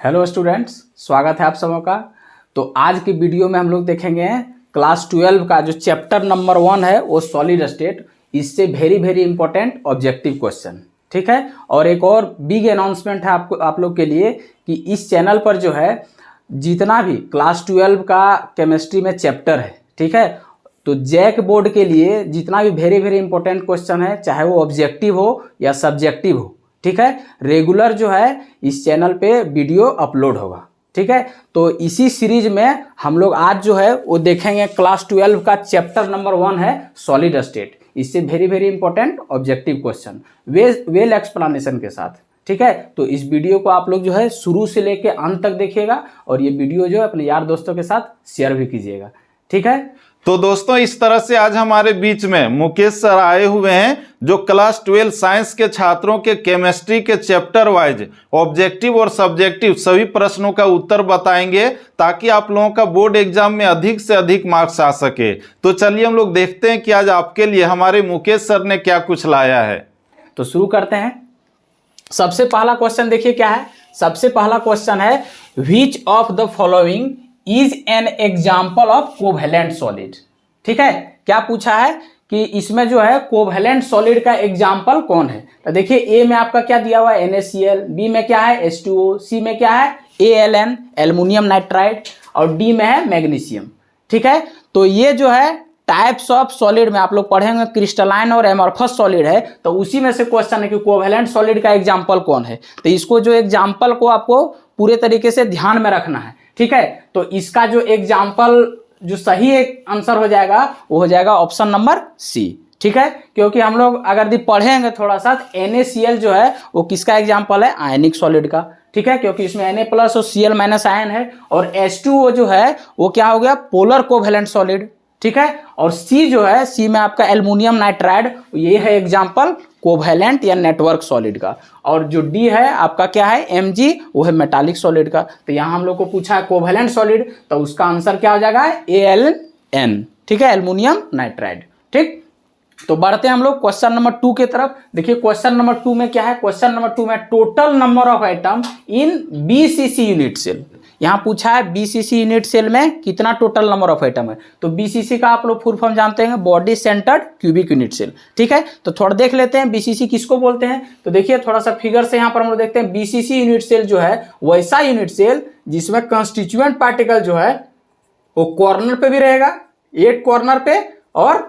Hello students, स्वागत है आप सबों का। तो आज की वीडियो में हम लोग देखेंगे क्लास 12 का जो चैप्टर नंबर 1 है वो सॉलिड स्टेट। इससे वेरी इंपॉर्टेंट ऑब्जेक्टिव क्वेश्चन, ठीक है। और एक और बिग अनाउंसमेंट है आप लोग के लिए कि इस चैनल पर जो है जितना भी क्लास 12 का केमिस्ट्री में चैप्टर है, ठीक है, तो जैक बोर्ड के लिए जितना भी वेरी इंपॉर्टेंट क्वेश्चन है, चाहे वो ऑब्जेक्टिव हो या सब्जेक्टिव हो, ठीक है, रेगुलर जो है इस चैनल पे वीडियो अपलोड होगा, ठीक है। तो इसी सीरीज में हम लोग आज जो है वो देखेंगे क्लास 12 का चैप्टर नंबर 1 है सॉलिड स्टेट। इससे very important objective question well explanation के साथ, ठीक है। तो इस वीडियो को आप लोग जो है शुरू से लेके अंत तक देखिएगा और ये वीडियो जो है अपने यार दोस्तों के साथ शेयर भी कीजिएगा, ठीक है। तो दोस्तों, इस तरह से आज हमारे बीच में मुकेश सर आए हुए हैं जो क्लास 12 साइंस के छात्रों के केमिस्ट्री के चैप्टर वाइज ऑब्जेक्टिव और सब्जेक्टिव सभी प्रश्नों का उत्तर बताएंगे ताकि आप लोगों का बोर्ड एग्जाम में अधिक से अधिक मार्क्स आ सके। तो चलिए हम लोग देखते हैं कि आज आपके लिए हमारे मुकेश सर ने क्या कुछ लाया है। तो शुरू करते हैं। सबसे पहला क्वेश्चन देखिए क्या है। सबसे पहला क्वेश्चन है which of the following is an example of covalent solid, ठीक है। क्या पूछा है कि इसमें जो है कोवेलेंट सॉलिड का एग्जाम्पल कौन है। तो देखिए ए में आपका क्या दिया हुआ है NaCl, बी में क्या है H2O, सी में क्या है ALN एल्युमिनियम नाइट्राइड और डी में है मैग्नीशियम, ठीक है। तो ये जो है टाइप्स ऑफ सॉलिड में आप लोग पढ़ेंगे क्रिस्टलाइन और एमॉर्फस सॉलिड है, तो उसी में से क्वेश्चन है कि कोवेलेंट सॉलिड का एग्जाम्पल कौन है। तो इसको जो एग्जाम्पल को आपको पूरे तरीके से ध्यान में रखना है, ठीक है। तो इसका जो एग्जाम्पल जो सही एक आंसर हो जाएगा वो हो जाएगा ऑप्शन नंबर सी, ठीक है। क्योंकि हम लोग अगर पढ़ेंगे थोड़ा सा NaCl जो है वो किसका एग्जाम्पल है, आयनिक सॉलिड का, ठीक है। क्योंकि इसमें Na प्लस और Cl- आयन है और H2O जो है वो क्या हो गया, पोलर कोवेलेंट सॉलिड, ठीक है। और सी जो है, सी में आपका एल्युमिनियम नाइट्राइड, ये है एग्जाम्पल कोवेलेंट या नेटवर्क सॉलिड का। और जो डी है आपका क्या है Mg, वो है मेटालिक सॉलिड का। तो यहाँ हम लोग को पूछा है कोवेलेंट सॉलिड, तो उसका आंसर क्या हो जाएगा AlN, ठीक है, एल्युमिनियम नाइट्राइड, ठीक। तो बढ़ते हैं हम लोग क्वेश्चन नंबर 2 के तरफ। देखिए क्वेश्चन नंबर 2 में क्या है। क्वेश्चन नंबर 2 में total number of item in BCC unit cell. यहाँ पूछा है BCC यूनिट सेल में कितना टोटल नंबर ऑफ आइटम है। तो BCC का आप लोग फुल फॉर्म जानते हैं, body centered cubic unit cell, ठीक है। तो थोड़ा देख लेते हैं BCC किसको बोलते हैं। तो देखिए थोड़ा सा फिगर से यहाँ पर हम लोग देखते हैं BCC यूनिट सेल जो है वैसा यूनिट सेल जिसमें कंस्टिट्यूएंट पार्टिकल जो है वो कॉर्नर पे भी रहेगा, 8 कॉर्नर पे और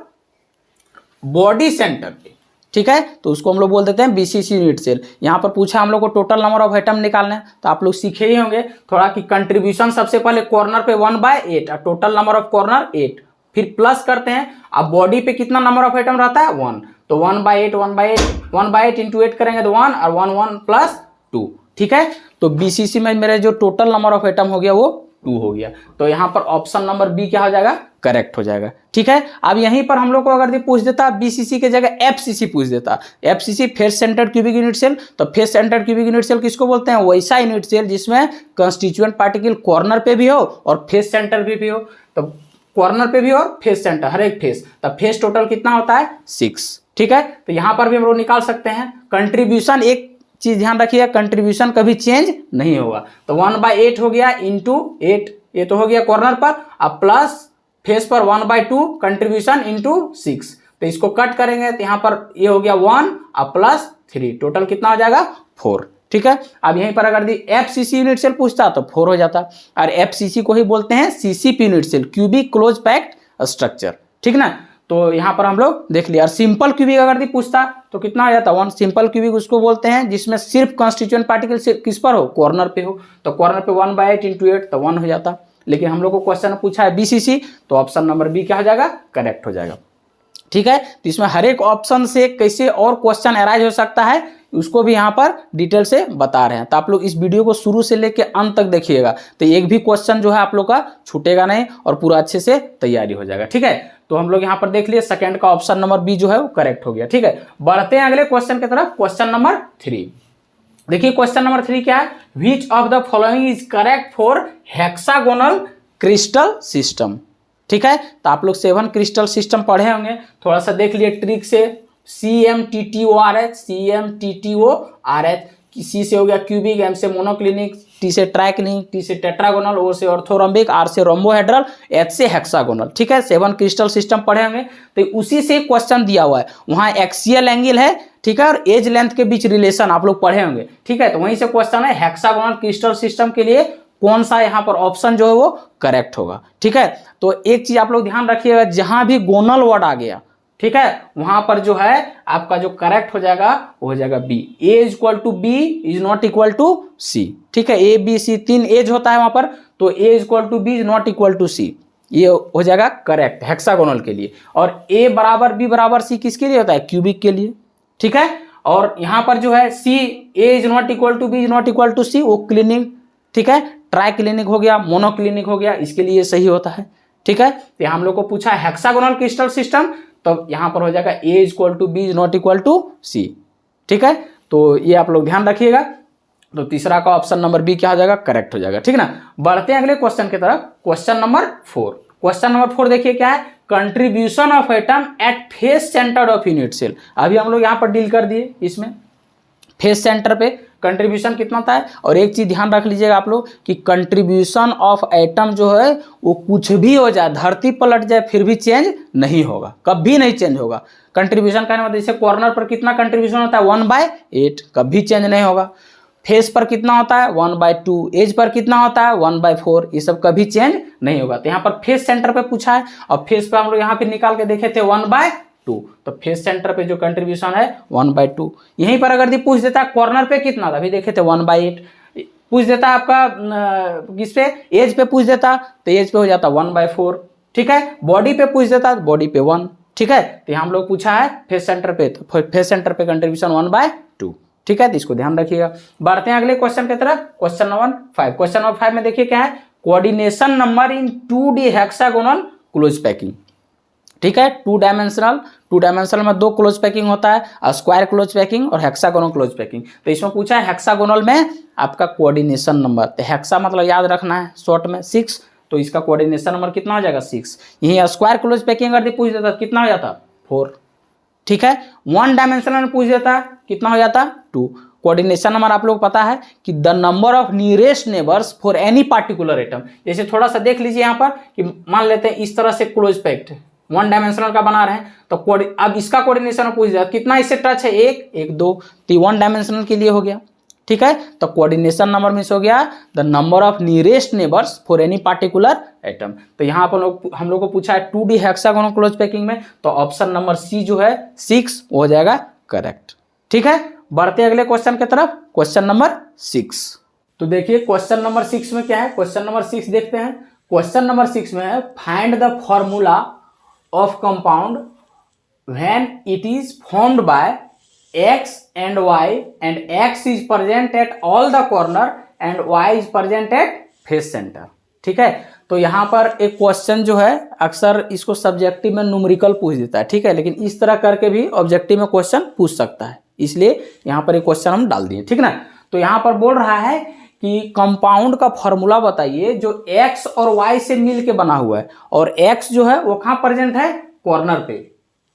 बॉडी सेंटर पे, ठीक है। तो उसको हम लोग बोल देते हैं BCC यूनिट सेल। यहाँ पर पूछा हम लोग को टोटल नंबर ऑफ आइटम निकालना है, तो आप लोग सीखे ही होंगे थोड़ा कि कंट्रीब्यूशन सबसे पहले कॉर्नर पे 1/8 और टोटल नंबर ऑफ कॉर्नर 8, फिर प्लस करते हैं। अब बॉडी पे कितना नंबर ऑफ आइटम रहता है 1, तो 1/8 इंटू 8 करेंगे तो 1 और 1 प्लस 2, ठीक है। तो BCC में मेरे जो टोटल नंबर ऑफ आइटम हो गया वो 2 हो गया। तो यहाँ पर ऑप्शन नंबर बी क्या हो जाएगा, करेक्ट हो जाएगा, ठीक है। अब यहीं पर हम लोग को अगर पूछ देता BCC के जगह FCC पूछ देता, FCC face centred cubic unit cell. तो face centred cubic unit cell किसको बोलते हैं, वैसा यूनिट सेल जिसमें कंस्टिट्यूएंट पार्टिकल कॉर्नर पे भी हो और फेस सेंटर पे भी हो। तो कॉर्नर पे भी और फेस सेंटर, हर एक फेस, तब फेस टोटल कितना होता है 6, ठीक है। तो यहाँ पर भी हम लोग निकाल सकते हैं कंट्रीब्यूशन। एक चीज ध्यान रखिए, कंट्रीब्यूशन कभी चेंज नहीं होगा। तो 1/8 हो गया इंटू 8, ये तो हो गया कॉर्नर पर, अब प्लस फेस पर 1/2 कंट्रीब्यूशन इंटू 6। तो इसको कट करेंगे तो यहाँ पर ये हो गया 1 अब प्लस 3, टोटल कितना हो जाएगा 4, ठीक है। अब यहीं पर अगर FCC यूनिट सेल पूछता तो 4 हो जाता। और FCC को ही बोलते हैं CCP unit cell, cubic close packed structure, ठीक ना। तो यहाँ पर हम लोग देख लिया। और सिंपल क्यूबिक अगर पूछता तो कितना हो जाता 1। सिंपल क्यूबिक उसको बोलते हैं जिसमें सिर्फ कंस्टिट्यूएंट पार्टिकल किस पर हो, कॉर्नर पे हो। तो कॉर्नर पे 1/8 इंटू 8 तो 1 हो जाता। लेकिन हम लोग को क्वेश्चन पूछा है BCC, तो ऑप्शन नंबर बी क्या हो जाएगा, करेक्ट हो जाएगा, ठीक है। तो इसमें हर एक ऑप्शन से कैसे और क्वेश्चन अराइज हो सकता है उसको भी यहाँ पर डिटेल से बता रहे हैं। तो आप लोग इस वीडियो को शुरू से लेकर अंत तक देखिएगा, तो एक भी क्वेश्चन जो है आप लोग का छूटेगा नहीं और पूरा अच्छे से तैयारी हो जाएगा, ठीक है। तो हम लोग यहाँ पर देख लिए सेकंड का ऑप्शन नंबर बी जो है वो करेक्ट हो गया, ठीक है। बढ़ते हैं अगले क्वेश्चन की तरफ। क्वेश्चन नंबर 3 देखिए। क्वेश्चन नंबर 3 क्या है, which of the following is correct for hexagonal crystal system, ठीक है। तो आप लोग 7 क्रिस्टल सिस्टम पढ़े होंगे, थोड़ा सा देख लिए ट्रिक से। CMTTORH, CMTTORH सी से हो गया क्यूबिक, एम से मोनोक्लिनिक, टी से ट्राइक्लिनिक, टी से टेट्रागोनल, ओ से ऑर्थोरम्बिक, आर से रोम्बोहेड्रल, एच से हेक्सागोनल। ठीक है, 7 क्रिस्टल सिस्टम पढ़े होंगे, तो उसी से क्वेश्चन दिया हुआ है। वहाँ एक्सियल एंगल है, ठीक है, और एज लेंथ के बीच रिलेशन आप लोग पढ़े होंगे। ठीक है, तो वहीं से क्वेश्चन है हेक्सागोनल क्रिस्टल सिस्टम के लिए कौन सा यहाँ पर ऑप्शन जो है वो करेक्ट होगा। ठीक है, तो एक चीज आप लोग ध्यान रखिएगा, जहां भी गोनल वर्ड आ गया, ठीक है, वहां पर जो है आपका जो करेक्ट हो जाएगा वो हो जाएगा B. A is equal to B is not equal to C. ठीक है, ए बी सी 3 एज होता है वहां पर, तो A is equal to B is not equal to C, ये हो जाएगा करेक्ट हेक्सागोनल के लिए। और ए बराबर बी बराबर सी किसके लिए होता है? क्यूबिक के लिए। ठीक है, और यहां पर जो है C A is not equal to B is not equal to C, वो क्लिनिक, ठीक है, ट्राई क्लिनिक हो गया, मोनोक्लिनिक हो गया, इसके लिए सही होता है। ठीक है, तो हम लोग को पूछा हेक्सागोनल क्रिस्टल सिस्टम, तो यहां पर हो जाएगा A is equal to B is not equal to C. ठीक है, तो ये आप लोग ध्यान रखिएगा। तो तीसरा का ऑप्शन नंबर बी क्या हो जाएगा? करेक्ट हो जाएगा। ठीक है ना, बढ़ते हैं अगले क्वेश्चन की तरफ। Question number 4। क्वेश्चन नंबर 4 देखिए क्या है, contribution of atom at face centre of unit cell. अभी हम लोग यहां पर डील कर दिए, इसमें फेस सेंटर पे कंट्रीब्यूशन कितना होता है। और एक चीज ध्यान रख लीजिएगा आप लोग कि कंट्रीब्यूशन ऑफ एटम जो है वो कुछ भी हो जाए, धरती पलट जाए, फिर भी चेंज नहीं होगा, कभी नहीं चेंज होगा। कंट्रीब्यूशन का मतलब जैसे कॉर्नर पर कितना कंट्रीब्यूशन होता है? 1/8, कभी चेंज नहीं होगा। फेस पर कितना होता है? 1/2। एज पर कितना होता है? 1/4। ये सब कभी चेंज नहीं होगा। तो यहाँ पर फेस सेंटर पे पूछा है, और फेस पे हम लोग यहाँ पे निकाल के देखे थे 1/2, तो फेस सेंटर पे जो कंट्रीब्यूशन है 1/2। यहीं पर अगर पूछ देता है कॉर्नर पे कितना था, अभी देखे थे 1/8। पूछ देता है आपका किस पे? एज पे पूछ देता, तो एज पे हो जाता 1/4। ठीक है, बॉडी पे पूछ देता, बॉडी पे 1। ठीक है, तो हम लोग पूछा है फेस सेंटर पे, तो फेस सेंटर पे कंट्रीब्यूशन 1/2। ठीक है, तो इसको ध्यान रखिएगा। बढ़ते हैं अगले क्वेश्चन की तरफ। Question number 5। क्वेश्चन नंबर 5 में देखिए क्या है, coordination number in 2D hexagonal close packing. ठीक है, टू डायमेंशनल में 2 क्लोज पैकिंग होता है, स्क्वायर क्लोज पैकिंग और हेक्सागोनल क्लोज पैकिंग। तो इसमें पूछा है हेक्सागोनल में आपका कोऑर्डिनेशन नंबर, तो हेक्सा मतलब याद रखना है शॉर्ट में 6, तो इसका कोऑर्डिनेशन नंबर कितना हो जाएगा? 6। यही स्क्वायर क्लोज पैकिंग अगर पूछ देता कितना हो जाता? 4। ठीक है, 1 डायमेंशनल में पूछ देता कितना हो जाता? 2। कोऑर्डिनेशन नंबर आप लोग पता है कि the number of nearest neighbours for any particular atom. जैसे थोड़ा सा देख लीजिए यहाँ पर कि मान लेते हैं इस तरह से क्लोज पैक्ड 1 डायमेंशनल का बना रहे हैं, तो अब इसका कोऑर्डिनेशन पूछ दिया कितना इससे टच है? 1, 1, 2, तो 1 डायमेंशनल के लिए हो गया। ठीक है, तो कोऑर्डिनेशन नंबर मींस हो गया the number of nearest neighbours for any particular atom. तो यहाँ पर हम लोग को पूछा है 2D हेक्सागोनल क्लोज पैकिंग में, तो ऑप्शन नंबर सी जो है 6 हो जाएगा करेक्ट। ठीक है, बढ़ते अगले क्वेश्चन की तरफ। Question number 6। तो देखिए क्वेश्चन नंबर 6 में क्या है, क्वेश्चन नंबर 6 देखते हैं। क्वेश्चन नंबर 6 में है find the formula of compound when it is formed by x and y and x is present at all the corner and y is present at face center। ठीक है, तो यहाँ पर एक क्वेश्चन जो है अक्सर इसको सब्जेक्टिव में न्यूमेरिकल पूछ देता है। ठीक है, लेकिन इस तरह करके भी ऑब्जेक्टिव में क्वेश्चन पूछ सकता है, इसलिए यहाँ पर एक क्वेश्चन हम डाल दिए। ठीक ना, तो यहाँ पर बोल रहा है कि कंपाउंड का फॉर्मूला बताइए जो x और y से मिल के बना हुआ है, और x जो है वो कहाँ प्रेजेंट है? कॉर्नर पे,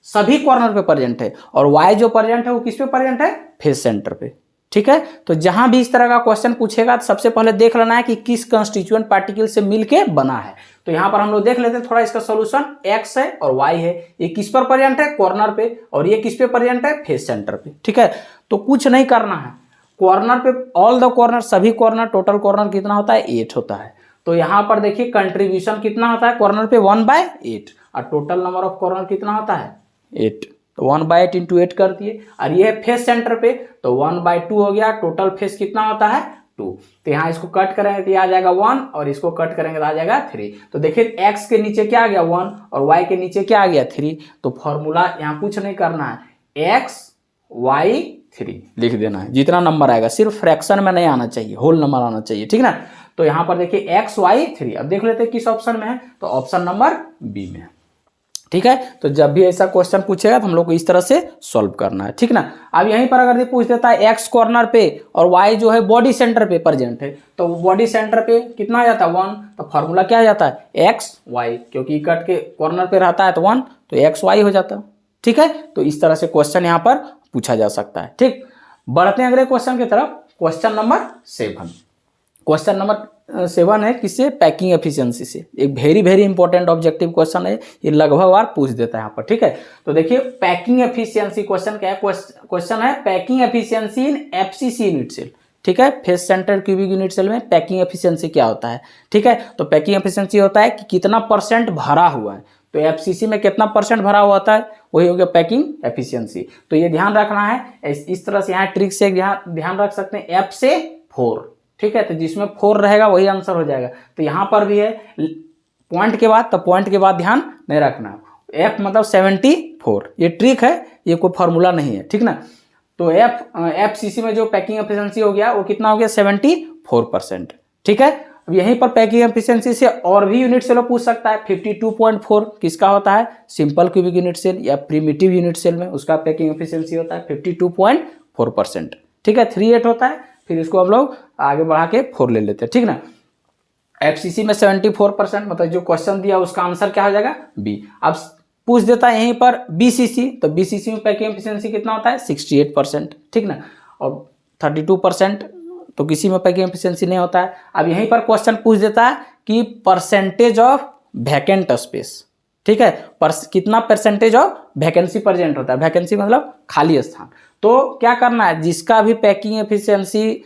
सभी कॉर्नर पे प्रेजेंट है, और y जो प्रेजेंट है वो किस पे प्रेजेंट है? फेस सेंटर पे। ठीक है, तो जहां भी इस तरह का क्वेश्चन पूछेगा तो सबसे पहले देख लेना है कि किस कंस्टिट्यूएंट पार्टिकल से मिलके बना है। तो यहां पर हम लोग देख लेते हैं थोड़ा इसका सोल्यूशन। x है और y है, ये किस पर प्रेजेंट है? कॉर्नर पे, और ये किस पे प्रेजेंट है? फेस सेंटर पे। ठीक है, तो कुछ नहीं करना है, कॉर्नर पे ऑल द कॉर्नर, सभी कॉर्नर, टोटल कॉर्नर कितना होता है? 8 होता है। तो यहाँ पर देखिए कंट्रीब्यूशन कितना होता है कॉर्नर पे? 1/8, और टोटल नंबर ऑफ कॉर्नर कितना होता है? 8, तो 1/8 इंटू 8 कर दिए। और ये है फेस सेंटर पे, तो 1/2 हो गया। टोटल फेस कितना होता है? 2। तो यहाँ इसको कट करेंगे तो आ जाएगा 1, और इसको कट करेंगे तो आ जाएगा 3। तो देखिए x के नीचे क्या आ गया? 1, और y के नीचे क्या आ गया? 3। तो फॉर्मूला यहाँ कुछ नहीं करना है, x y 3 लिख देना है। जितना नंबर आएगा, सिर्फ फ्रैक्शन में नहीं आना चाहिए, होल नंबर आना चाहिए। ठीक ना, तो यहाँ पर देखिए x y 3। अब देख लेते हैं किस ऑप्शन में है, तो ऑप्शन नंबर बी में है। ठीक है, तो जब भी ऐसा क्वेश्चन पूछेगा तो हम लोग को इस तरह से सॉल्व करना है। ठीक ना, अब यहीं पर अगर पूछ देता है x कॉर्नर पे और y जो है बॉडी सेंटर पे प्रेजेंट है, तो बॉडी सेंटर पे कितना आ जाता है? 1। तो फॉर्मूला क्या आ जाता है? x y, क्योंकि कट के कॉर्नर पे रहता है तो 1, तो x y हो जाता है। ठीक है, तो इस तरह से क्वेश्चन यहाँ पर पूछा जा सकता है। ठीक, बढ़ते हैं अगले क्वेश्चन की तरफ। Question number 7। क्वेश्चन नंबर 7 है किससे, पैकिंग एफिशिएंसी से। एक very very important objective question है, ये लगभग बार पूछ देता है यहाँ पर, ठीक है। तो देखिए पैकिंग एफिशिएंसी क्वेश्चन क्या है, क्वेश्चन है packing efficiency in FCC unit cell, ठीक है। Face centre cubic unit cell में पैकिंग एफिशिएंसी क्या होता है, ठीक है। तो पैकिंग एफिशिएंसी होता है कि कितना परसेंट भरा हुआ है, तो एफसीसी में कितना परसेंट भरा हुआ होता है, वही हो गया पैकिंग एफिशिएंसी। तो ये ध्यान रखना है, इस तरह से यहाँ ट्रिक से ध्यान रख सकते हैं, F से 4, ठीक है। तो जिसमें 4 रहेगा वही आंसर हो जाएगा। तो यहाँ पर भी है पॉइंट के बाद, तो पॉइंट के बाद ध्यान नहीं रखना, F मतलब 74, ये ट्रिक है, ये कोई फॉर्मूला नहीं है, ठीक ना। तो एफसीसी में जो पैकिंग एफिशिएंसी हो गया वो कितना हो गया, 74%, ठीक है। अब यहीं पर पैकिंग एफिशिएंसी से और भी यूनिट सेल पूछ सकता है। 52.4 किसका होता है, सिंपल क्यूबिक यूनिट सेल या प्रिमिटिव यूनिट सेल में उसका पैकिंग एफिशिएंसी होता है 52.4%, ठीक है। 38 होता है, फिर इसको हम लोग आगे बढ़ा के 4 ले लेते हैं, ठीक ना। एफसीसी में 74%, मतलब जो क्वेश्चन दिया उसका आंसर क्या हो जाएगा, बी। अब पूछ देता है यहीं पर बीसीसी, तो बीसीसी में पैकिंग एफिशिएंसी कितना होता है, 68%, ठीक ना। और 32% तो किसी में पैकिंग एफिशिएंसी नहीं होता है। अब यहीं पर क्वेश्चन पूछ देता है कि परसेंटेज ऑफ वैकेंट स्पेस, ठीक है, कितना परसेंटेज ऑफ वैकेंसी प्रेजेंट होता है, वैकेंसी मतलब खाली स्थान। तो क्या करना है, जिसका भी पैकिंग एफिशिएंसी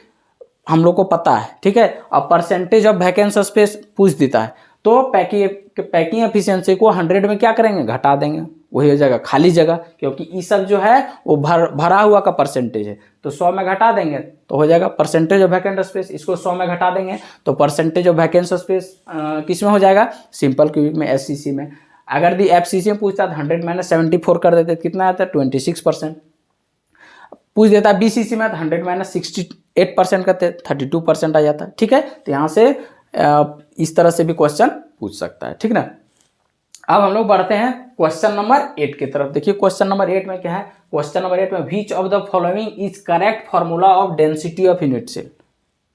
हम लोग को पता है, ठीक है, और परसेंटेज ऑफ वैकेंट स्पेस पूछ देता है, तो पैकिंग एफिशिएंसी को 100 में क्या करेंगे, घटा देंगे, वही हो जाएगा खाली जगह, क्योंकि ये सब जो है वो भरा हुआ का परसेंटेज है, तो 100 में घटा देंगे तो हो जाएगा परसेंटेज ऑफ वैकेंट स्पेस। इसको 100 में घटा देंगे तो परसेंटेज ऑफ वैकेंट स्पेस किस में हो जाएगा, सिंपल क्यूबिक में, एससीसी में। अगर दी एफसीसी में पूछता तो 100 - 74 कर देते, कितना आता है, 26%। पूछ देता बीसीसी में तो 100 - 68% करते, 32% आ जाता है, ठीक है। तो यहाँ से इस तरह से भी क्वेश्चन पूछ सकता है, ठीक ना। अब हम लोग बढ़ते हैं क्वेश्चन नंबर 8 की तरफ। देखिए क्वेश्चन नंबर 8 में क्या है, क्वेश्चन नंबर 8 में which of the following is correct formula of density of unit cell,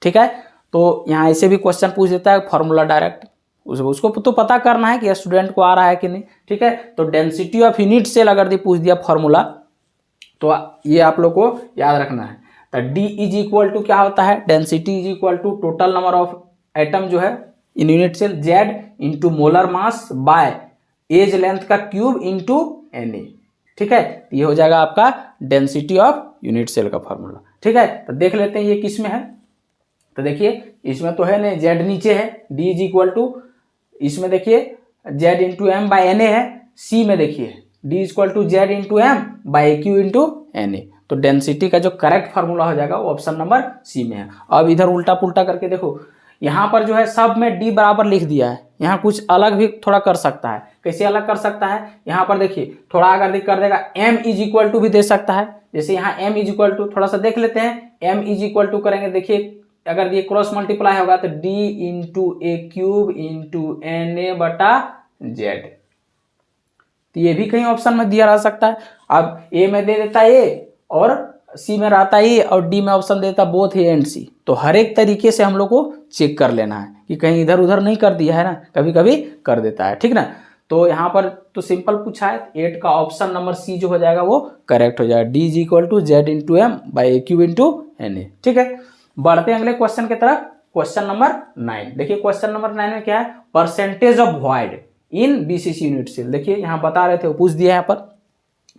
ठीक है। तो यहाँ ऐसे भी क्वेश्चन पूछ देता है फॉर्मूला डायरेक्ट, उसको तो पता करना है कि स्टूडेंट को आ रहा है कि नहीं, ठीक है। तो डेंसिटी ऑफ यूनिट सेल अगर पूछ दिया फॉर्मूला, तो ये आप लोग को याद रखना है। तो D इज इक्वल टू क्या होता है, density is equal to total number of atom जो है in unit cell, Z into molar mass by edge length का क्यूब इंटू Na, ठीक है। ये हो जाएगा आपका डेंसिटी ऑफ यूनिट सेल का फॉर्मूला, ठीक है। तो देख लेते हैं ये किस में है। तो देखिए इसमें तो है नहीं, Z नीचे है, D इज इक्वल टू, इसमें देखिए Z into M by Na है, C में देखिए D is equal to Z into M by cube into Na। तो डेंसिटी का जो करेक्ट फार्मूला हो जाएगा वो ऑप्शन नंबर सी में है। अब इधर उल्टा पुल्टा करके देखो, यहाँ पर जो है सब में D बराबर लिख दिया है, यहाँ कुछ अलग भी थोड़ा कर सकता है। कैसे अलग कर सकता है, यहाँ पर देखिए थोड़ा अगर कर देगा M इज इक्वल टू भी दे सकता है। जैसे यहाँ M इज इक्वल टू थोड़ा सा देख लेते हैं, M इज इक्वल टू करेंगे, देखिए अगर ये क्रॉस मल्टीप्लाई होगा तो D इंटू ए क्यूब इंटू Na बटा Z, तो ये भी कहीं ऑप्शन में दिया रह सकता है। अब A में दे देता है A और C में रहता है A और D में ऑप्शन देता बोथ A एंड C। तो हर एक तरीके से हम लोग को चेक कर लेना है कि कहीं इधर उधर नहीं कर दिया है ना, कभी कभी कर देता है, ठीक ना। तो यहाँ पर तो सिंपल पूछा है, 8 का ऑप्शन नंबर C जो हो जाएगा वो करेक्ट हो जाएगा, D is equal to Z into M by cube into Na, ठीक है। बढ़ते हैं अगले क्वेश्चन की तरफ, क्वेश्चन नंबर 9। देखिए क्वेश्चन नंबर 9 में क्या है, percentage of void in BCC unit cell. देखिए यहाँ बता रहे थे, वो पूछ दिया यहाँ पर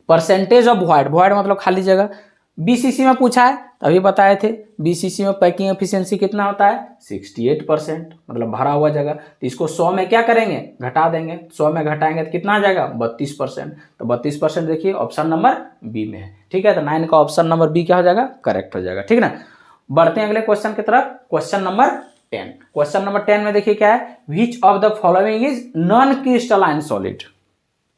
परसेंटेज ऑफ वॉइड, वॉइड मतलब खाली जगह, बीसीसी में पूछा है तभी बताए थे। बीसीसी में पैकिंग एफिशिएंसी कितना होता है, 68%, मतलब भरा हुआ जगह। तो इसको 100 में क्या करेंगे, घटा देंगे, 100 में घटाएंगे तो कितना आ जाएगा, 32%। तो 32% देखिए ऑप्शन नंबर बी में है, ठीक है। तो 9 का ऑप्शन नंबर बी क्या हो जाएगा, करेक्ट हो जाएगा, ठीक ना। बढ़ते हैं अगले क्वेश्चन की तरफ, क्वेश्चन नंबर 10। क्वेश्चन नंबर 10 में देखिए क्या है, which of the following is non crystalline solid,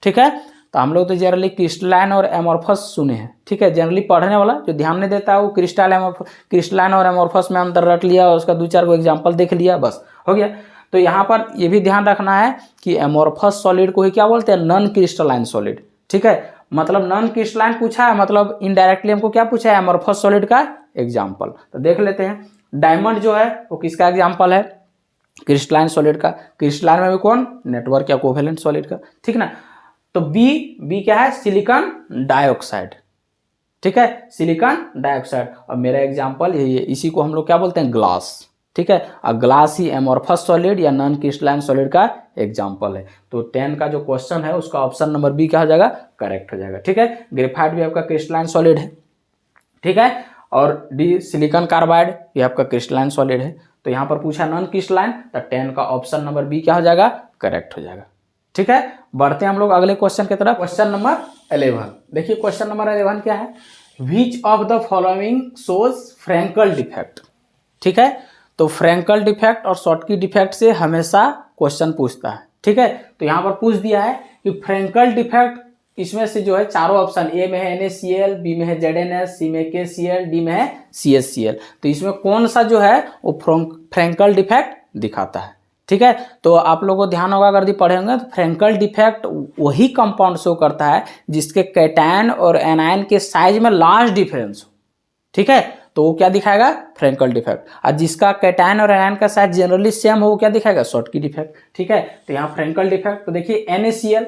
ठीक है। तो हम लोग तो जनरली क्रिस्टलाइन और एमोर्फस सुने हैं, ठीक है। जनरली पढ़ने वाला जो ध्यान नहीं देता है वो क्रिस्टलाइन और एमोर्फस में अंतर रट लिया और उसका 2-4 को एग्जाम्पल देख लिया, बस हो गया। तो यहाँ पर ये भी ध्यान रखना है कि एमोर्फस सॉलिड को ही क्या बोलते हैं, नॉन क्रिस्टलाइन सॉलिड, ठीक है। मतलब नॉन क्रिस्टलाइन पूछा है, मतलब इनडायरेक्टली हमको क्या पूछा है, एमोर्फस सॉलिड का एग्जाम्पल। तो देख लेते हैं, डायमंड जो है वो किसका एग्जाम्पल है, क्रिस्टलाइन सॉलिड का। क्रिस्टलाइन में भी कौन, नेटवर्क या कोवेलेंट सॉलिड का, ठीक ना। तो बी क्या है, सिलिकॉन डाइऑक्साइड, ठीक है, सिलिकॉन डाइऑक्साइड। और मेरा एग्जांपल यही है, इसी को हम लोग क्या बोलते हैं, ग्लास। ठीक है, और ग्लास ही एमॉर्फस सॉलिड या नॉन क्रिस्टलाइन सॉलिड का एग्जांपल है। तो 10 का जो क्वेश्चन है उसका ऑप्शन नंबर बी क्या हो जाएगा, करेक्ट हो जाएगा। ठीक है, ग्रेफाइट भी आपका क्रिस्टलाइन सॉलिड है। ठीक है, और डी सिलिकॉन कार्बाइड ये आपका क्रिस्टलाइन सॉलिड है। तो यहाँ पर पूछा नॉन क्रिस्टलाइन, तो 10 का ऑप्शन नंबर बी क्या हो जाएगा, करेक्ट हो जाएगा। ठीक है, बढ़ते हैं हम लोग अगले क्वेश्चन की तरफ। क्वेश्चन नंबर 11, देखिए क्वेश्चन नंबर 11 क्या है, which of the following shows Frenkel defect. ठीक है, तो फ्रैंकल डिफेक्ट और शॉर्टकी डिफेक्ट से हमेशा क्वेश्चन पूछता है। ठीक है, तो यहाँ पर पूछ दिया है कि फ्रैंकल डिफेक्ट इसमें से जो है चारों ऑप्शन, ए में है NaCl, बी में है ZnS, सी में KCl, डी में है CaCl। तो इसमें कौन सा जो है वो फ्रैंकल डिफेक्ट दिखाता है। ठीक है, तो आप लोगों को ध्यान होगा अगर भी पढ़े होंगे, तो फ्रैंकल डिफेक्ट वही कंपाउंड शो करता है जिसके कैटायन और एनायन के साइज में लार्ज डिफरेंस हो। ठीक है, तो वो क्या दिखाएगा, फ्रैंकल डिफेक्ट। और जिसका कैटायन और एनायन का साइज जनरली सेम हो वो क्या दिखाएगा, शॉर्टकी डिफेक्ट। ठीक है, तो यहाँ फ्रैंकल डिफेक्ट, तो देखिए NaCl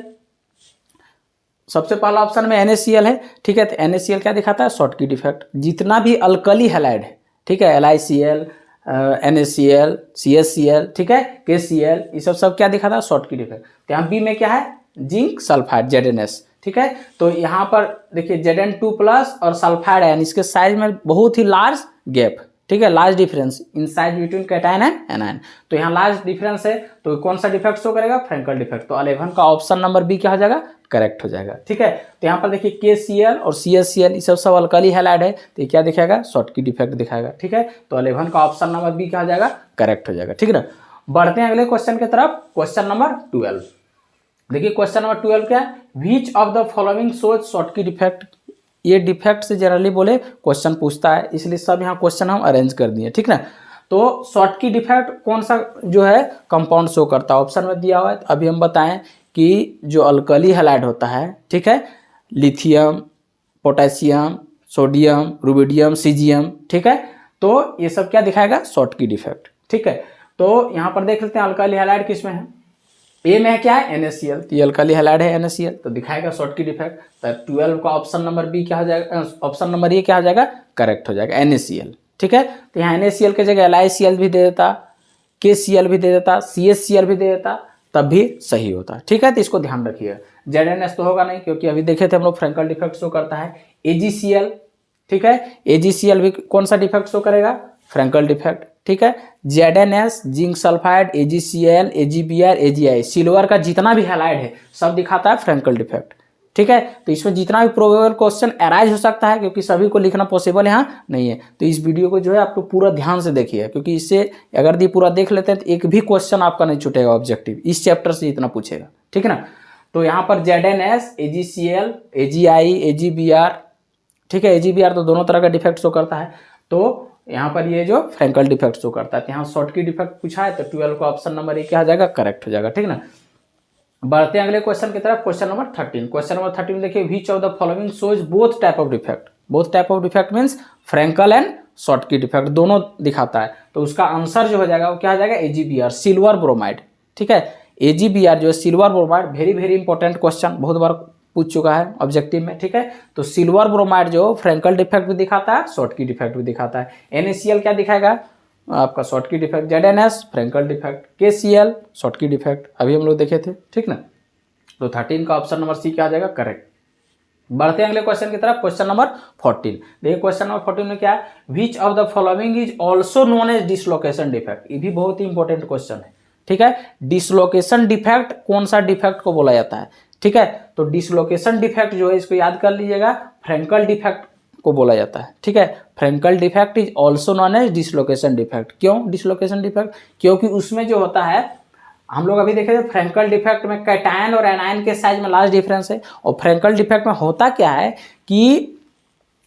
सबसे पहला ऑप्शन में NaCl है। ठीक है, तो NaCl क्या दिखाता है, शॉर्टकी डिफेक्ट। जितना भी अल्कली हैलाइड है, ठीक है, LiCl, NaCl, CaCl, ठीक है, KCl, ये सब क्या दिखाता है, शॉर्टकी डिफेक्ट। तो यहाँ बी में क्या है, जिंक सल्फाइड ZnS। ठीक है, तो यहाँ पर देखिए Zn2+ और सल्फाइड आयन, इसके साइज में बहुत ही लार्ज गैप। ठीक है, large difference in size between cation and anion. तो यहाँ लार्ज डिफरेंस है, तो कौन सा डिफेक्ट शो करेगा, फ्रैंकल डिफेक्ट। तो 11 का ऑप्शन नंबर बी क्या हो जाएगा, करेक्ट हो जाएगा। ठीक है, तो यहाँ पर देखिए KCl और CaCl ये सब अल्कली हैलाइड है, तो ये क्या दिखाएगा, शॉर्टकी डिफेक्ट दिखाएगा। ठीक है, तो 11 का ऑप्शन नंबर बी क्या हो जाएगा, करेक्ट हो जाएगा। ठीक है ना, बढ़ते हैं अगले क्वेश्चन की तरफ। क्वेश्चन नंबर 12, देखिए क्वेश्चन नंबर 12 क्या है, which of the following shows Schottky defect. ये डिफेक्ट से जनरली बोले क्वेश्चन पूछता है, इसलिए सब यहाँ क्वेश्चन हम अरेंज कर दिए। ठीक ना, तो शॉर्टकी डिफेक्ट कौन सा जो है कंपाउंड शो करता है, ऑप्शन में दिया हुआ है। तो अभी हम बताएं कि जो अल्कली हैलाइड होता है, ठीक है, lithium, potassium, sodium, rubidium, caesium, ठीक है, तो ये सब क्या दिखाएगा, शॉर्टकी डिफेक्ट। ठीक है, तो यहाँ पर देख लेते हैं अल्कली हैलाइड किस में है, ए में क्या है, NaCl, तो ये अल्कली हैलाइड है NaCl, तो दिखाएगा शॉर्टकी डिफेक्ट। तो 12 का ऑप्शन नंबर बी क्या हो जाएगा, ऑप्शन नंबर ए क्या हो जाएगा, करेक्ट हो जाएगा, NaCl। ठीक है, तो यहाँ NaCl के जगह LiCl भी दे देता, KCl भी दे देता, CaCl भी दे देता, तब भी सही होता। ठीक है, तो इसको ध्यान रखिएगा। ZnS तो होगा नहीं, क्योंकि अभी देखे थे हम लोग फ्रैंकल डिफेक्ट शो करता है। AgCl, ठीक है, AgCl भी कौन सा डिफेक्ट शो करेगा, फ्रैंकल डिफेक्ट। ठीक है, ZnS, zinc sulphide, AgCl, AgBr, AgI, silver का जितना भी हैलाइड है सब दिखाता है फ्रैंकल डिफेक्ट। ठीक है, तो इसमें जितना भी प्रोबेबल क्वेश्चन अराइज हो सकता है, क्योंकि सभी को लिखना पॉसिबल यहाँ नहीं है, तो इस वीडियो को जो है आप लोग पूरा ध्यान से देखिए, क्योंकि इससे अगर ये पूरा देख लेते हैं तो एक भी क्वेश्चन आपका नहीं छूटेगा ऑब्जेक्टिव इस चैप्टर से, इतना पूछेगा। ठीक है ना, तो यहाँ पर ZnS, AgCl, AgI, AgBr, ठीक है, AgBr तो दोनों तरह का डिफेक्ट शो करता है, तो यहाँ पर ये जो फ्रैंकल डिफेक्ट शो करता है। तो यहाँ शॉर्टकी डिफेक्ट पूछा है, तो 12 का ऑप्शन नंबर ए क्या हो जाएगा, करेक्ट हो जाएगा। ठीक ना, बढ़ते हैं अगले क्वेश्चन की तरफ। क्वेश्चन नंबर 13, क्वेश्चन नंबर 13 में देखिए, which of the following shows both type of defect. Both type of defect means Frenkel and Schottky defect दोनों दिखाता है। तो उसका आंसर जो हो जाएगा वो क्या हो जाएगा, AgBr, सिल्वर ब्रोमाइड। ठीक है, AgBr जो है silver bromide, very very important question, बहुत बार पूछ चुका है ऑब्जेक्टिव में। ठीक है, तो सिल्वर ब्रोमाइड जो फ्रैंकल डिफेक्ट भी दिखाता है, शॉर्टकी डिफेक्ट भी दिखाता है। NaCl क्या दिखाएगा, आपका Schottky defect. ZnS Frenkel defect. KCl Schottky defect, अभी हम लोग देखे थे। ठीक ना, तो 13 का ऑप्शन नंबर सी क्या आ जाएगा, करेक्ट। बढ़ते हैं अगले क्वेश्चन की तरफ। क्वेश्चन नंबर 14, देखिए क्वेश्चन नंबर 14 में क्या है, which of the following is also known as dislocation defect. ये भी बहुत ही इंपॉर्टेंट क्वेश्चन है। ठीक है, डिसलोकेशन डिफेक्ट कौन सा डिफेक्ट को बोला जाता है। ठीक है, तो डिसलोकेशन डिफेक्ट जो है इसको याद कर लीजिएगा, फ्रैंकल डिफेक्ट को बोला जाता है। ठीक है, Frenkel defect is also known as dislocation defect. क्यों डिसलोकेशन डिफेक्ट, क्योंकि उसमें जो होता है, हम लोग अभी देखे थे फ्रैंकल डिफेक्ट में कैटायन और एनायन के साइज में लार्ज डिफरेंस है, और फ्रैंकल डिफेक्ट में होता क्या है कि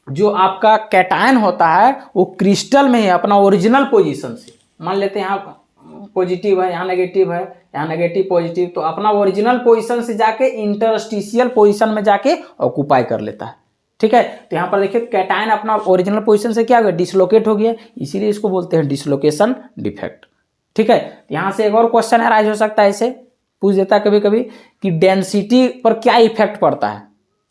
जो आपका कैटायन होता है वो क्रिस्टल में ही अपना ओरिजिनल पोजीशन से, मान लेते हैं यहाँ पॉजिटिव है, यहाँ नेगेटिव है, यहाँ नेगेटिव पॉजिटिव, तो अपना ओरिजिनल पोजीशन से जाके इंटरस्टिशियल पोजीशन में जाके ऑक्यूपाई कर लेता है। ठीक है, तो यहाँ पर देखिए कैटायन अपना ओरिजिनल पोजीशन से क्या हो गया, डिसलोकेट हो गया, इसीलिए इसको बोलते हैं डिसलोकेशन डिफेक्ट। ठीक है, यहाँ से एक और क्वेश्चन अराइज हो सकता है, ऐसे पूछ देता है कभी कभी कि डेंसिटी पर क्या इफेक्ट पड़ता है।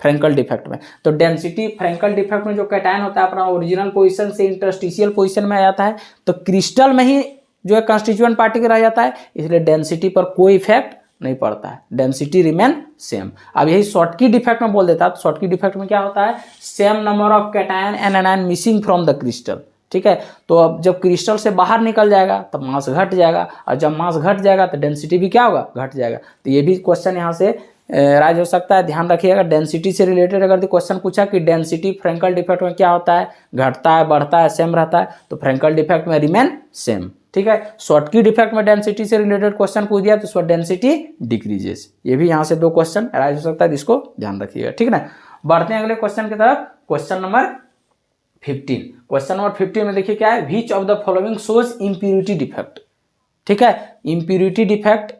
फ्रैंकल डिफेक्ट में। तो डेंसिटी फ्रैंकल डिफेक्ट में जो कैटायन होता है अपना ओरिजिनल पोजीशन से इंटरस्टिशियल पोजीशन में आ जाता है, तो क्रिस्टल में ही जो है कंस्टिट्यूएंट पार्टिकल रह जाता है, इसलिए डेंसिटी पर कोई इफेक्ट नहीं पड़ता है, डेंसिटी रिमेन सेम। अब यही शॉर्टकी डिफेक्ट में बोल देता है, तो शॉर्टकी डिफेक्ट में क्या होता है, same number of cation and anion missing from the crystal. ठीक है, तो अब जब क्रिस्टल से बाहर निकल जाएगा तब मास घट जाएगा, और जब मास घट जाएगा तो डेंसिटी भी क्या होगा, घट जाएगा। तो ये भी क्वेश्चन यहाँ से राइज हो सकता है, ध्यान रखिएगा। डेंसिटी से रिलेटेड अगर क्वेश्चन पूछा कि डेंसिटी फ्रैंकल डिफेक्ट में क्या होता है, घटता है, बढ़ता है, सेम रहता है, तो फ्रैंकल डिफेक्ट में रिमेन सेम। ठीक है, शॉर्टकी डिफेक्ट में डेंसिटी से रिलेटेड क्वेश्चन पूछ दिया तो उसमें डेंसिटी डिक्रीजेस। ये भी यहाँ से 2 क्वेश्चन राइज हो सकता है, इसको ध्यान रखिएगा। ठीक है ना, बढ़ते हैं अगले क्वेश्चन की तरफ। Question number 15। क्वेश्चन नंबर 15 में देखिए क्या है, which of the following shows impurity defect. ठीक है, इम्प्यूरिटी डिफेक्ट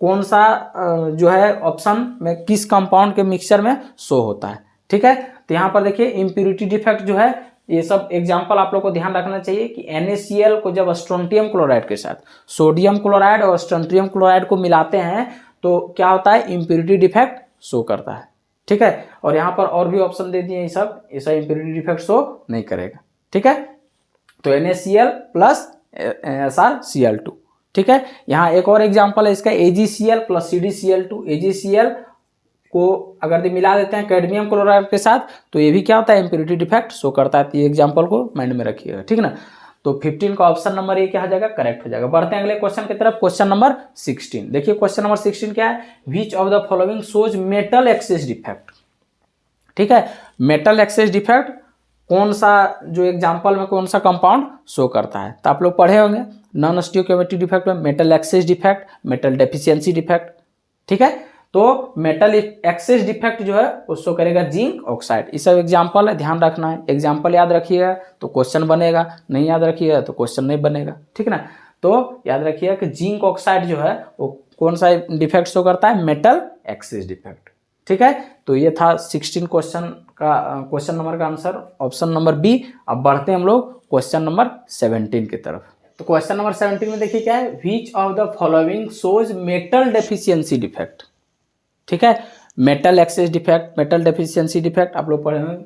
कौन सा जो है ऑप्शन में किस कंपाउंड के मिक्सचर में शो होता है। ठीक है, तो यहाँ पर देखिए इम्प्यूरिटी डिफेक्ट जो है, ये सब एग्जाम्पल आप लोग को ध्यान रखना चाहिए कि NaCl को जब स्ट्रोंटियम क्लोराइड के साथ सोडियम क्लोराइड और स्ट्रोंटियम क्लोराइड को मिलाते हैं तो क्या होता है, इम्प्यूरिटी डिफेक्ट शो करता है। ठीक है, और यहाँ पर और भी ऑप्शन दे दिए, ये सब इम्प्यूरिटी डिफेक्ट शो नहीं करेगा। ठीक है, तो NaCl प्लस SrCl2। ठीक है, यहाँ एक और एग्जाम्पल है इसका, AgCl प्लस CdCl2। AgCl को अगर मिला देते हैं कैडमियम क्लोराइड के साथ तो ये भी क्या होता है, इम्प्यूरिटी डिफेक्ट शो करता है। तो ये एग्जाम्पल को माइंड में रखिएगा। ठीक ना, तो 15 का ऑप्शन नंबर ये क्या हो जाएगा, करेक्ट हो जाएगा। बढ़ते हैं अगले क्वेश्चन की तरफ। क्वेश्चन नंबर 16 देखिए, क्वेश्चन नंबर 16 क्या है, which of the following shows metal access defect. ठीक है, मेटल एक्सेस डिफेक्ट कौन सा जो एग्जाम्पल में कौन सा कंपाउंड शो करता है, तो आप लोग पढ़े होंगे नॉन स्टियोकेमिस्ट्री डिफेक्ट में metal access defect, metal deficiency defect. ठीक है, तो मेटल एक्सेस डिफेक्ट जो है वो शो करेगा जिंक ऑक्साइड। ये सब एग्जाम्पल है, ध्यान रखना है। एग्जाम्पल याद रखिएगा तो क्वेश्चन बनेगा, नहीं याद रखिएगा तो क्वेश्चन नहीं बनेगा। ठीक है ना, तो याद रखिएगा कि जिंक ऑक्साइड जो है वो कौन सा डिफेक्ट शो करता है, मेटल एक्सेस डिफेक्ट। ठीक है, तो ये था 16 क्वेश्चन नंबर का आंसर, ऑप्शन नंबर बी। अब बढ़ते हैं हम लोग क्वेश्चन नंबर 17 की तरफ। तो क्वेश्चन नंबर 17 में देखिए क्या है, which of the following shows metal deficiency defect. ठीक है, metal access defect, metal deficiency defect आप लोग पढ़े होंगे।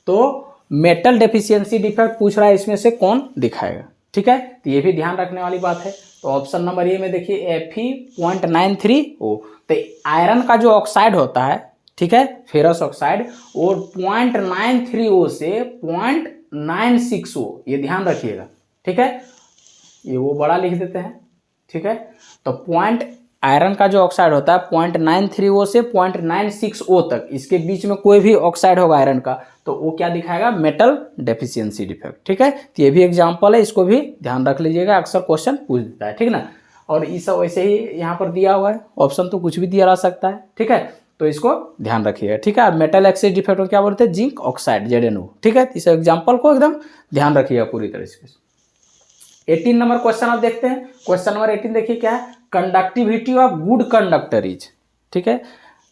तो मेटल डेफिशिएंसी डिफेक्ट पूछ रहा है, इसमें से कौन दिखाएगा। ठीक है, तो ये भी ध्यान रखने वाली बात है। तो ऑप्शन नंबर ए में देखिए Fe.93O। तो आयरन का जो ऑक्साइड होता है, ठीक है, फेरस ऑक्साइड, वो 0.93O से 0.96O, ये ध्यान रखिएगा। ठीक है, ये वो बड़ा लिख देते हैं। ठीक है, तो आयरन का जो ऑक्साइड होता है 0.93O से 0.96O तक, इसके बीच में कोई भी ऑक्साइड होगा आयरन का तो वो क्या दिखाएगा, मेटल डेफिशिएंसी डिफेक्ट। ठीक है, तो ये भी एग्जांपल है, इसको भी ध्यान रख लीजिएगा, अक्सर क्वेश्चन पूछ देता है। ठीक ना, और ये सब वैसे ही यहाँ पर दिया हुआ है, ऑप्शन तो कुछ भी दिया रह सकता है। ठीक है, तो इसको ध्यान रखिएगा। ठीक है, मेटल एक्सेस डिफेक्ट में क्या बोलते हैं, जिंक ऑक्साइड, ZnO। ठीक है, इस एग्जाम्पल को एकदम ध्यान रखिएगा पूरी तरह से। 18 नंबर क्वेश्चन आप देखते हैं। क्वेश्चन नंबर 18 देखिए क्या है, conductivity of good conductor is. ठीक है,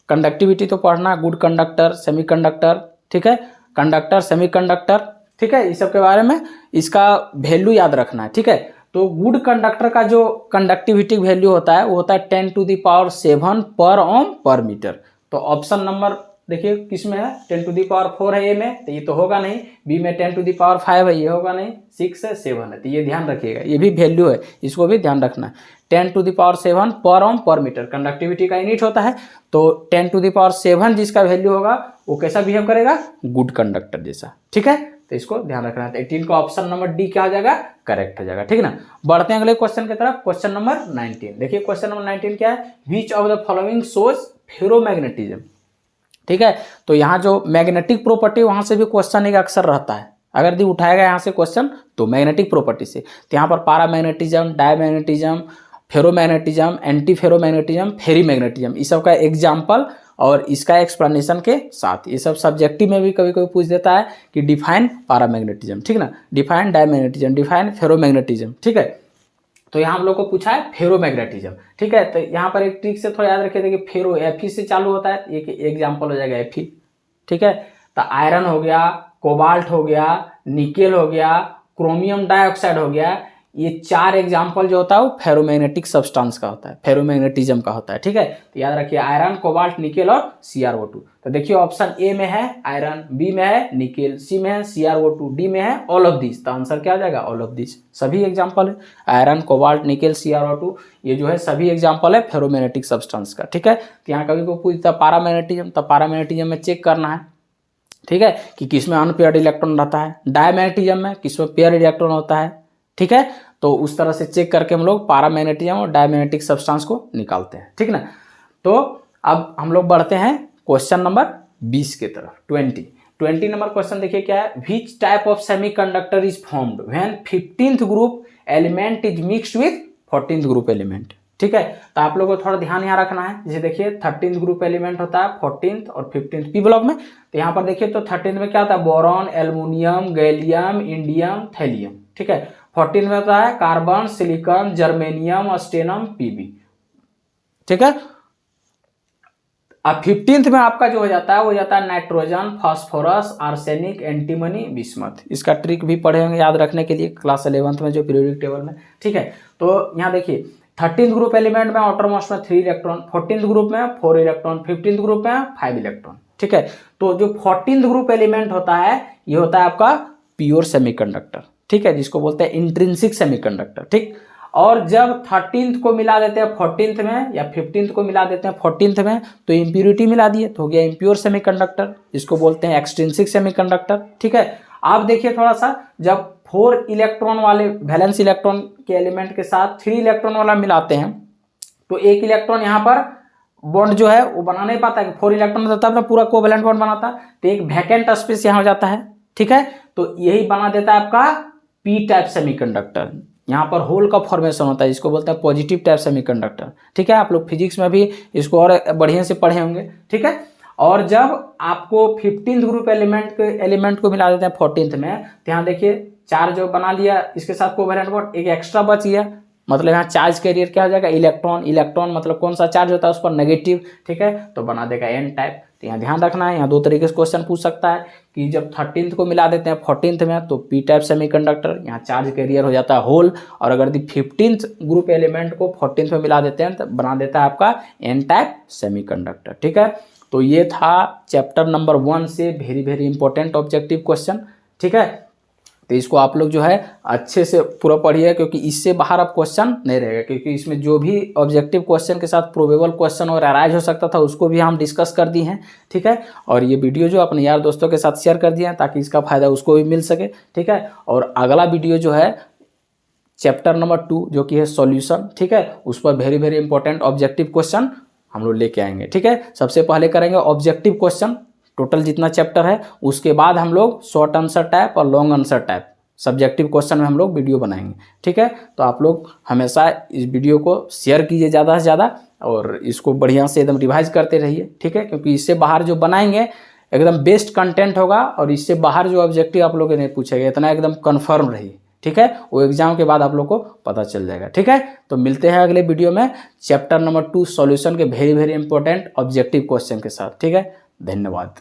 कंडक्टिविटी तो पढ़ना, गुड कंडक्टर, सेमीकंडक्टर। ठीक है, कंडक्टर, सेमीकंडक्टर। ठीक है, इस सब के बारे में इसका वैल्यू याद रखना है। ठीक है, तो गुड कंडक्टर का जो कंडक्टिविटी वैल्यू होता है वो होता है 10⁷ पर ओम पर मीटर। तो ऑप्शन नंबर देखिए किस में है, 10⁴ है ए में, तो ये तो होगा नहीं। बी में 10⁵ है, ये होगा नहीं। 6 है, 7 है, तो ये ध्यान रखिएगा, ये भी वैल्यू है, इसको भी ध्यान रखना है। 10⁷ पर ओम पर मीटर कंडक्टिविटी का यूनिट होता है। तो 10⁷ जिसका वैल्यू होगा वो कैसा बिहेव करेगा, गुड कंडक्टर जैसा। ठीक है, तो इसको ध्यान रखना है। 18 का ऑप्शन नंबर डी क्या हो जाएगा, करेक्ट हो जाएगा। ठीक है ना, बढ़ते हैं अगले क्वेश्चन की तरफ। क्वेश्चन नंबर 19 देखिए, क्वेश्चन नंबर 19 क्या है, which of the following shows ferromagnetism. ठीक है, तो यहाँ जो मैग्नेटिक प्रॉपर्टी वहां से भी क्वेश्चन एक अक्सर रहता है, अगर दी उठाएगा यहाँ से क्वेश्चन तो मैग्नेटिक प्रॉपर्टी से। तो यहाँ पर पारामैग्नेटिज्म, डायमैग्नेटिज्म, फेरोमैग्नेटिज्म, एंटी फेरोमैग्नेटिज्म, फेरीमैग्नेटिज्म, इस सब का एग्जाम्पल और इसका एक्सप्लेनेशन के साथ। ये सब सब्जेक्टिव में भी कभी कभी पूछ देता है कि डिफाइन पारामैग्नेटिज्म। ठीक ना, डिफाइन डायमैग्नेटिज्म, डिफाइन फेरोमैग्नेटिज्म। ठीक है, तो यहाँ हम लोग को पूछा है फेरोमैग्नेटिज्म। ठीक है, तो यहाँ पर एक ट्रिक से थोड़ा याद रखिए, देखिए फेरो Fe से चालू होता है, एक एग्जाम्पल हो जाएगा Fe। ठीक है, तो आयरन हो गया, कोबाल्ट हो गया, निकेल हो गया, क्रोमियम डाइऑक्साइड हो गया, ये 4 एग्जाम्पल जो होता है वो फेरोमैग्नेटिक सब्सटेंस का होता है, फेरोमैग्नेटिज्म का होता है। ठीक है, तो याद रखिए आयरन, कोबाल्ट, निकेल और CrO2। तो देखिए ऑप्शन ए में है आयरन, बी में है निकेल, सी में है CrO2, डी में है ऑल ऑफ दिस। तो आंसर क्या आ जाएगा? All of this. सभी एग्जाम्पल है आयरन, कोबाल्ट, निकेल, CrO2, ये जो है सभी एग्जाम्पल है फेरोमैग्नेटिक सब्सटेंस का। ठीक है, तो यहाँ कभी को पूछता पैरामैग्नेटिज्म, तो पैरामैग्नेटिज्म में चेक करना है, ठीक है, कि किसमें अनपेयर्ड इलेक्ट्रॉन रहता है, डायमैग्नेटिज्म में किसमें पेयर इलेक्ट्रॉन होता है। ठीक है, तो उस तरह से चेक करके हम लोग पैरामैग्नेटिज्म और डायमैग्नेटिक सब्सटेंस को निकालते हैं। ठीक ना, तो अब हम लोग बढ़ते हैं क्वेश्चन नंबर 20 की तरफ। 20 नंबर क्वेश्चन देखिए क्या है, which type of semiconductor is formed when 15th group element is mixed with 14th group element. ठीक है, तो आप लोगों को थोड़ा ध्यान यहाँ रखना है। जैसे देखिए 13th ग्रुप एलिमेंट होता है 14th और 15th पी ब्लॉक में। तो यहाँ पर देखिए तो 13th में क्या होता है, boron, aluminium, gallium, indium, thallium. ठीक है, 14th में होता है कार्बन, सिलिकॉन, जर्मेनियम, अस्टेनम, पीबी। ठीक है, अब 15th में आपका जो हो जाता है वो जाता है nitrogen, phosphorus, arsenic, antimony, bismuth. इसका ट्रिक भी पढ़े होंगे याद रखने के लिए क्लास 11th में जो पीरियोडिक टेबल में। ठीक है, तो यहाँ देखिए 13th ग्रुप एलिमेंट में आउटर मोस्ट में 3 इलेक्ट्रॉन, 14th ग्रुप में 4 इलेक्ट्रॉन, 15th ग्रुप में 5 इलेक्ट्रॉन। ठीक है, तो जो 14th ग्रुप एलिमेंट होता है ये होता है आपका प्योर सेमीकंडक्टर। ठीक है, जिसको बोलते हैं इंट्रिंसिक सेमीकंडक्टर। ठीक, और जब 13th को मिला देते हैं 14th में या 15th को मिला देते हैं 14th में तो इम्प्योरिटी मिला दिए तो हो गया इम्प्योर सेमीकंडक्टर, जिसको बोलते हैं एक्सट्रिंसिक सेमीकंडक्टर। ठीक है, आप देखिए थोड़ा सा, जब 4 इलेक्ट्रॉन वाले वैलेंस इलेक्ट्रॉन के एलिमेंट के साथ 3 इलेक्ट्रॉन वाला मिलाते हैं तो एक इलेक्ट्रॉन यहाँ पर बॉन्ड जो है वो बना नहीं पाता है, 4 इलेक्ट्रॉन होता है तब पूरा कोवैलेंट बॉन्ड बनाता, तो एक वैकेंट स्पेस यहाँ हो जाता है। ठीक है, तो यही बना देता है आपका पी टाइप सेमीकंडक्टर। यहाँ पर होल का फॉर्मेशन होता है, इसको बोलते हैं पॉजिटिव टाइप सेमीकंडक्टर। ठीक है, आप लोग फिजिक्स में भी इसको और बढ़िया से पढ़े होंगे। ठीक है, और जब आपको 15th ग्रुप एलिमेंट को मिला देते हैं 14th में, तो यहाँ देखिए चार्ज जो बना लिया इसके साथ कोवैलेंट बॉन्ड, एक एक्स्ट्रा बच गया, मतलब यहाँ चार्ज कैरियर क्या हो जाएगा, इलेक्ट्रॉन। इलेक्ट्रॉन मतलब कौन सा चार्ज होता है उस पर नेगेटिव। ठीक है, तो बना देगा एन टाइप। तो यहाँ ध्यान रखना है, यहाँ 2 तरीके से क्वेश्चन पूछ सकता है कि जब 13th को मिला देते हैं 14th में तो पी टाइप सेमीकंडक्टर, यहाँ चार्ज कैरियर हो जाता है होल, और अगर 15th ग्रुप एलिमेंट को 14th में मिला देते हैं तो बना देता है आपका एन टाइप सेमीकंडक्टर। ठीक है, तो ये था चैप्टर नंबर 1 से very very important objective question. ठीक है, तो इसको आप लोग जो है अच्छे से पूरा पढ़िए, क्योंकि इससे बाहर अब क्वेश्चन नहीं रहेगा, क्योंकि इसमें जो भी ऑब्जेक्टिव क्वेश्चन के साथ प्रोबेबल क्वेश्चन और अराइज हो सकता था उसको भी हम डिस्कस कर दिए हैं। ठीक है, और ये वीडियो जो अपने यार दोस्तों के साथ शेयर कर दिए हैं ताकि इसका फायदा उसको भी मिल सके। ठीक है, और अगला वीडियो जो है चैप्टर नंबर 2 जो कि है सॉल्यूशन। ठीक है, उस पर very very important objective question हम लोग लेके आएंगे। ठीक है, सबसे पहले करेंगे ऑब्जेक्टिव क्वेश्चन टोटल जितना चैप्टर है, उसके बाद हम लोग शॉर्ट आंसर टाइप और long answer type subjective question में हम लोग वीडियो बनाएंगे। ठीक है, तो आप लोग हमेशा इस वीडियो को शेयर कीजिए ज़्यादा से ज़्यादा, और इसको बढ़िया से एकदम रिवाइज करते रहिए। ठीक है, क्योंकि इससे बाहर जो बनाएंगे एकदम बेस्ट कंटेंट होगा, और इससे बाहर जो ऑब्जेक्टिव आप लोगों ने पूछेगा इतना एकदम कन्फर्म रहिए। ठीक है, वो एग्जाम के बाद आप लोग को पता चल जाएगा। ठीक है, तो मिलते हैं अगले वीडियो में चैप्टर नंबर 2 सॉल्यूशन के very very important objective question के साथ। ठीक है, धन्यवाद।